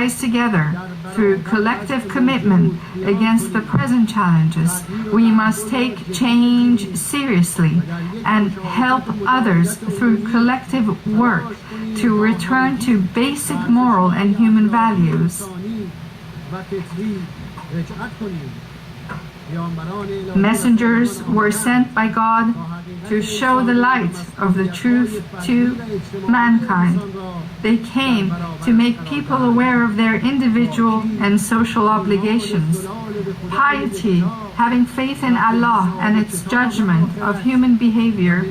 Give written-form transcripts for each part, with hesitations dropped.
together through collective commitment against the present challenges. We must take change seriously and help others through collective work to return to basic moral and human values. Messengers were sent by God to show the light of the truth to mankind. They came to make people aware of their individual and social obligations. Piety, having faith in Allah and its judgment of human behavior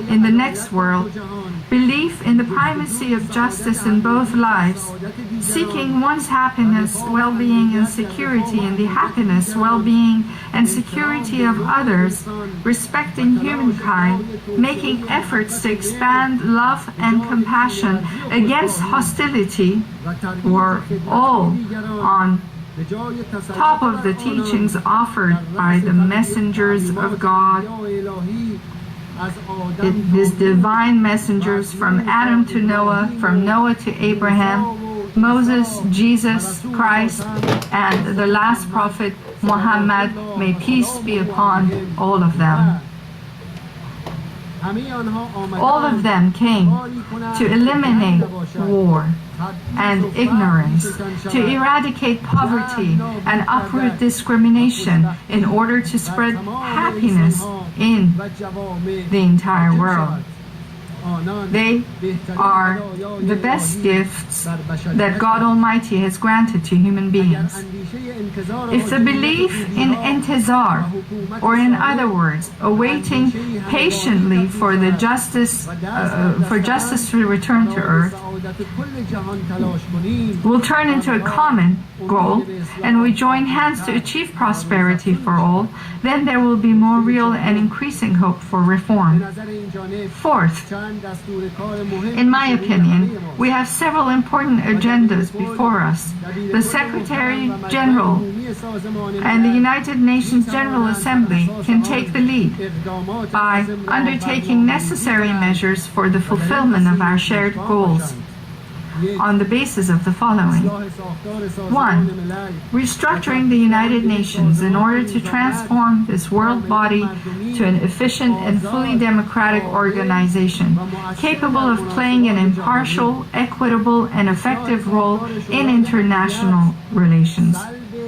in the next world, belief in the primacy of justice in both lives, seeking one's happiness, well-being, and security in the happiness, well-being, and security of others, respecting humankind, making efforts to expand love and compassion against hostility, were all on top of the teachings offered by the messengers of God. His divine messengers from Adam to Noah, from Noah to Abraham, Moses, Jesus Christ, and the last prophet Muhammad, may peace be upon all of them. All of them came to eliminate war and ignorance, to eradicate poverty and uproot discrimination in order to spread happiness in the entire world. They are the best gifts that God Almighty has granted to human beings. If the belief in intizar, or in other words, awaiting patiently for the justice to return to earth, will turn into a common goal, and we join hands to achieve prosperity for all, then there will be more real and increasing hope for reform. Fourth, in my opinion, we have several important agendas before us. The Secretary General and the United Nations General Assembly can take the lead by undertaking necessary measures for the fulfillment of our shared goals on the basis of the following. 1. Restructuring the United Nations in order to transform this world body to an efficient and fully democratic organization, capable of playing an impartial, equitable, and effective role in international relations.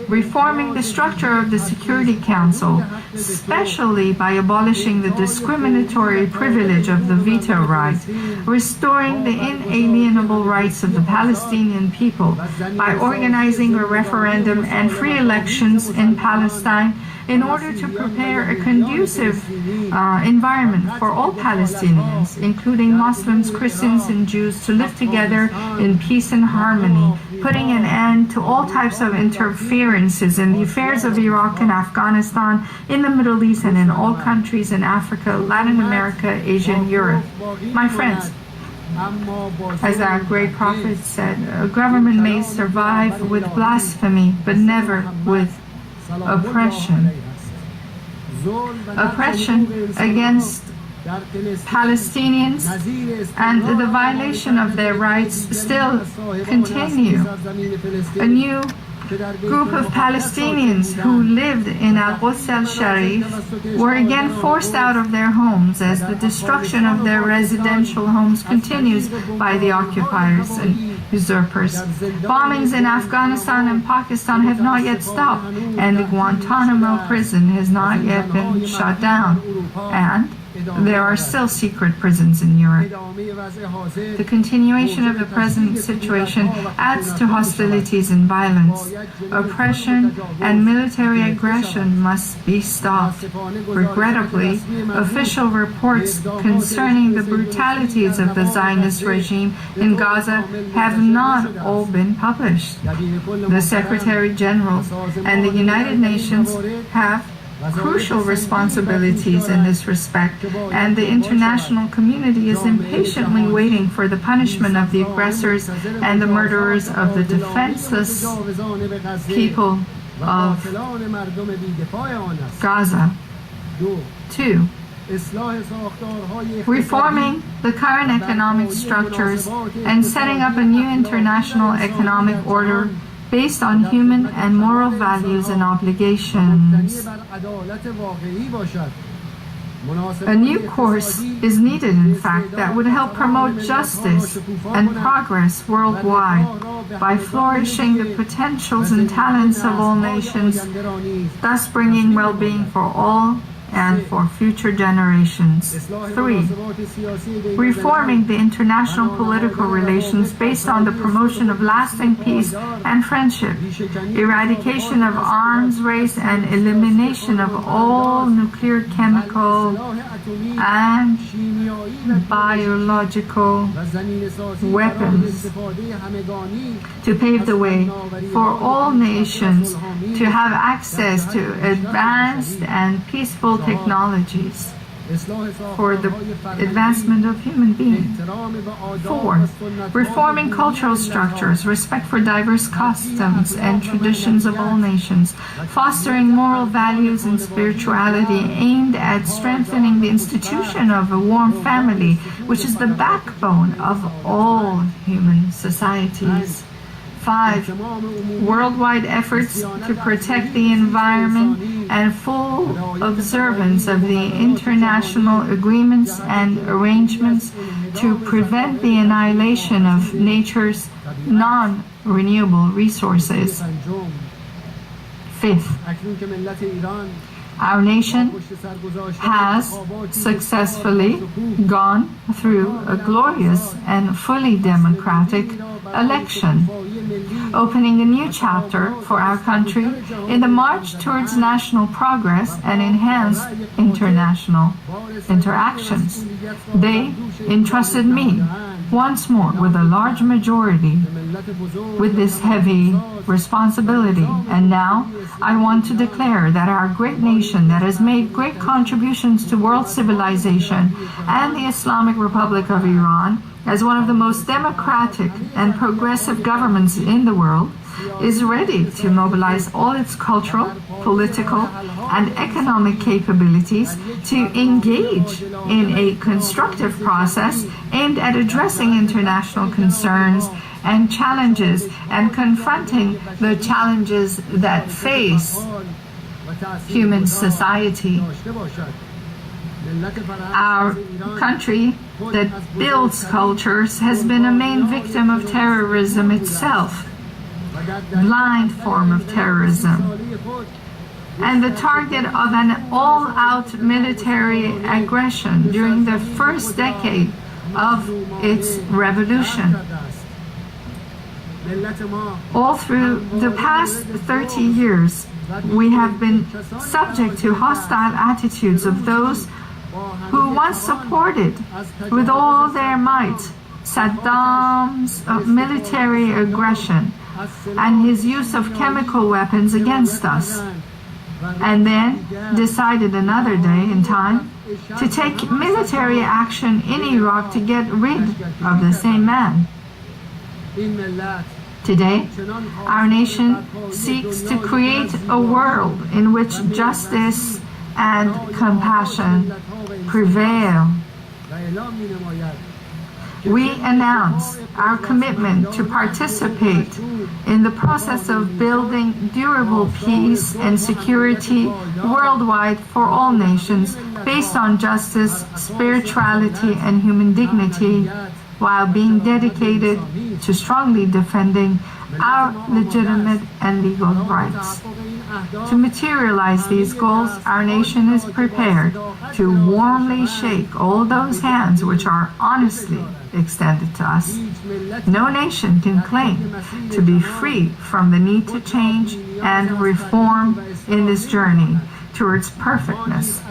Reforming the structure of the Security Council, especially by abolishing the discriminatory privilege of the veto right, restoring the inalienable rights of the Palestinian people by organizing a referendum and free elections in Palestine in order to prepare a conducive environment for all Palestinians, including Muslims, Christians, and Jews, to live together in peace and harmony, putting an end to all types of interferences in the affairs of Iraq and Afghanistan, in the Middle East, and in all countries in Africa, Latin America, Asia, and Europe. My friends, as our great prophet said, a government may survive with blasphemy, but never with oppression. Oppression against Palestinians and the violation of their rights still continue. A new group of Palestinians who lived in Al-Quds al-Sharif were again forced out of their homes as the destruction of their residential homes continues by the occupiers and usurpers. Bombings in Afghanistan and Pakistan have not yet stopped, and the Guantanamo prison has not yet been shut down, and there are still secret prisons in Europe. The continuation of the present situation adds to hostilities and violence. Oppression and military aggression must be stopped. Regrettably, official reports concerning the brutalities of the Zionist regime in Gaza have not all been published. The Secretary General and the United Nations have crucial responsibilities in this respect, and the international community is impatiently waiting for the punishment of the aggressors and the murderers of the defenseless people of Gaza. 2. reforming the current economic structures and setting up a new international economic order based on human and moral values and obligations. A new course is needed, in fact, that would help promote justice and progress worldwide by flourishing the potentials and talents of all nations, thus bringing well-being for all and for future generations. 3. Reforming the international political relations based on the promotion of lasting peace and friendship, eradication of arms race, and elimination of all nuclear, chemical, and biological weapons, to pave the way for all nations to have access to advanced and peaceful technologies for the advancement of human beings. 4. Reforming cultural structures, respect for diverse customs and traditions of all nations, fostering moral values and spirituality aimed at strengthening the institution of a warm family, which is the backbone of all human societies. 5. Worldwide efforts to protect the environment and full observance of the international agreements and arrangements to prevent the annihilation of nature's non-renewable resources. 5th. Our nation has successfully gone through a glorious and fully democratic election, opening a new chapter for our country in the march towards national progress and enhanced international interactions. They entrusted me once more with a large majority with this heavy responsibility, and now I want to declare that our great nation that has made great contributions to world civilization and the Islamic Republic of Iran as one of the most democratic and progressive governments in the world is ready to mobilize all its cultural, political, and economic capabilities to engage in a constructive process aimed at addressing international concerns and challenges and confronting the challenges that face human society. Our country that builds cultures has been a main victim of terrorism itself, blind form of terrorism, and the target of an all-out military aggression during the first decade of its revolution. All through the past 30 years, we have been subject to hostile attitudes of those who once supported with all their might Saddam's military aggression and his use of chemical weapons against us, and then decided another day in time to take military action in Iraq to get rid of the same man. Today, our nation seeks to create a world in which justice and compassion prevail. We announce our commitment to participate in the process of building durable peace and security worldwide for all nations based on justice, spirituality, and human dignity, while being dedicated to strongly defending our legitimate and legal rights. To materialize these goals, our nation is prepared to warmly shake all those hands which are honestly extended to us. No nation can claim to be free from the need to change and reform in this journey towards perfectness.